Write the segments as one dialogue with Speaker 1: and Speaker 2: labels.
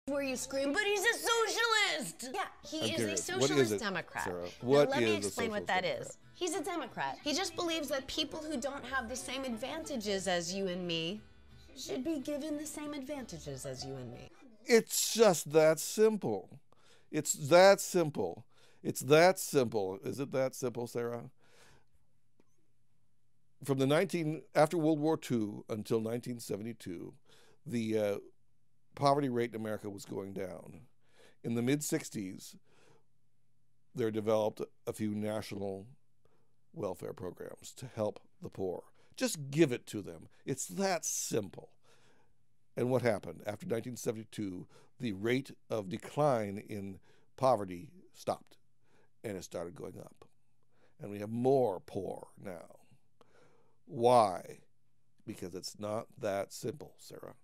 Speaker 1: where you scream, but he's a socialist. Yeah, he is a socialist
Speaker 2: what is it,
Speaker 1: Democrat.
Speaker 2: Sarah? What
Speaker 1: now, let
Speaker 2: is
Speaker 1: me
Speaker 2: a
Speaker 1: explain what
Speaker 2: socialist
Speaker 1: that
Speaker 2: Democrat?
Speaker 1: is. He's a Democrat. He just believes that people who don't have the same advantages as you and me should be given the same advantages as you and me.
Speaker 2: It's just that simple. It's that simple. It's that simple. Is it that simple, Sarah? From after World War II until 1972, the poverty rate in America was going down. In the mid-60s, there developed a few national welfare programs to help the poor. Just give it to them. It's that simple. And what happened? After 1972, the rate of decline in poverty stopped, and it started going up. And we have more poor now. Why? Because it's not that simple, Sarah.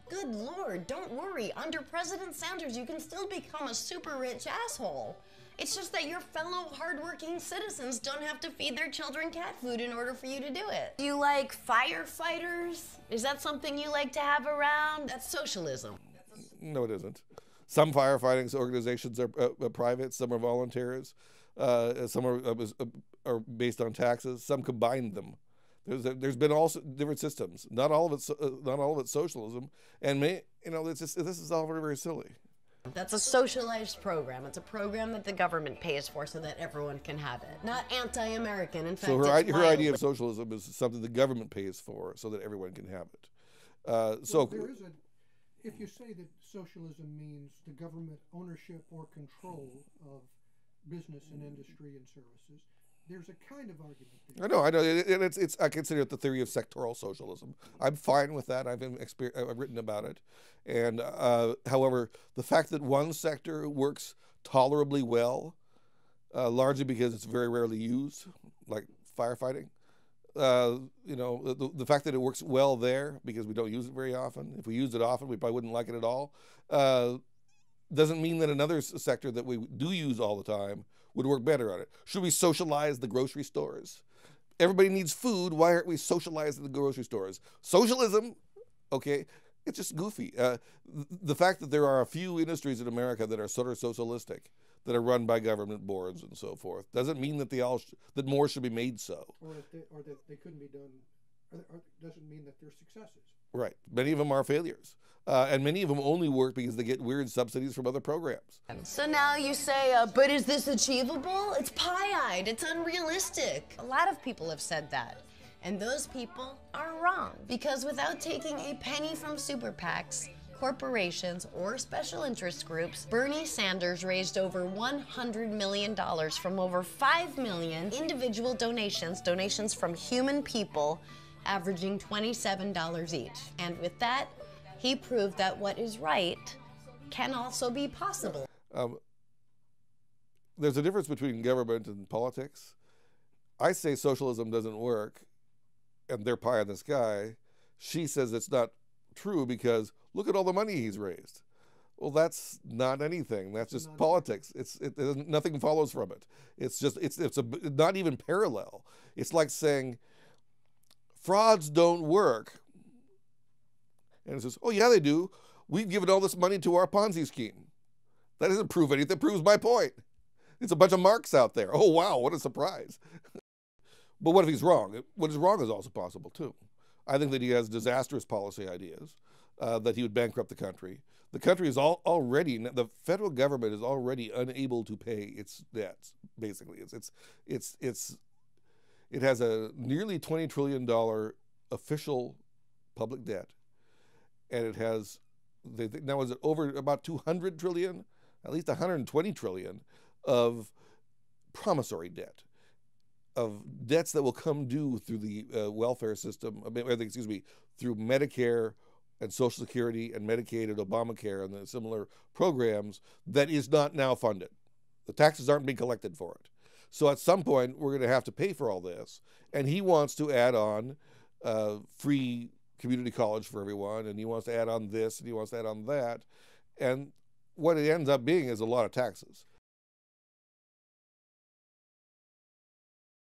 Speaker 1: Good Lord, don't worry. Under President Sanders, you can still become a super rich asshole. It's just that your fellow hardworking citizens don't have to feed their children cat food in order for you to do it. Do you like firefighters? Is that something you like to have around? That's socialism.
Speaker 2: No, it isn't. Some firefighting organizations are private, some are volunteers, some are based on taxes, some combine them. There's been also different systems. Not all of it's socialism, and this is all very, very silly.
Speaker 1: That's a socialized program. It's a program that the government pays for so that everyone can have it. Not anti-American. In fact,
Speaker 2: so her idea of socialism is something the government pays for so that everyone can have it.
Speaker 3: If you say that socialism means the government ownership or control of business and industry and services, there's a kind of argument there.
Speaker 2: I know. I consider it the theory of sectoral socialism. I'm fine with that. I've written about it. And however, the fact that one sector works tolerably well, largely because it's very rarely used, like firefighting, the fact that it works well there because we don't use it very often. If we used it often, we probably wouldn't like it at all. Doesn't mean that another sector that we do use all the time would work better on it. Should we socialize the grocery stores? Everybody needs food. Why aren't we socializing the grocery stores? Socialism, okay, it's just goofy. The fact that there are a few industries in America that are sort of socialistic, that are run by government boards and so forth, doesn't mean that that more should be made so.
Speaker 3: Or that they couldn't be done, or doesn't mean that they're successes.
Speaker 2: Right. Many of them are failures. And many of them only work because they get weird subsidies from other programs.
Speaker 1: So now you say, but is this achievable? It's pie-eyed. It's unrealistic. A lot of people have said that. And those people are wrong. Because without taking a penny from super PACs, corporations, or special interest groups, Bernie Sanders raised over $100 million from over 5 million individual donations from human people, averaging $27 each. And with that, he proved that what is right can also be possible.
Speaker 2: There's a difference between government and politics. I say socialism doesn't work, and they're pie in the sky. She says it's not true because look at all the money he's raised. Well, that's not anything. That's just politics. Nothing follows from it. It's not even parallel. It's like saying frauds don't work. And it says, oh, yeah, they do. We've given all this money to our Ponzi scheme. That doesn't prove anything. That proves my point. It's a bunch of marks out there. Oh, wow, what a surprise. But what if he's wrong? What is wrong is also possible, too. I think that he has disastrous policy ideas, that he would bankrupt the country. The country is the federal government is already unable to pay its debts, basically. It has a nearly $20 trillion official public debt. And it has, now is it over about 200 trillion, at least 120 trillion of promissory debt, of debts that will come due through the welfare system, through Medicare and Social Security and Medicaid and Obamacare and the similar programs that is not now funded. The taxes aren't being collected for it. So at some point, we're going to have to pay for all this. And he wants to add on free community college for everyone, and he wants to add on this, and he wants to add on that. And what it ends up being is a lot of taxes.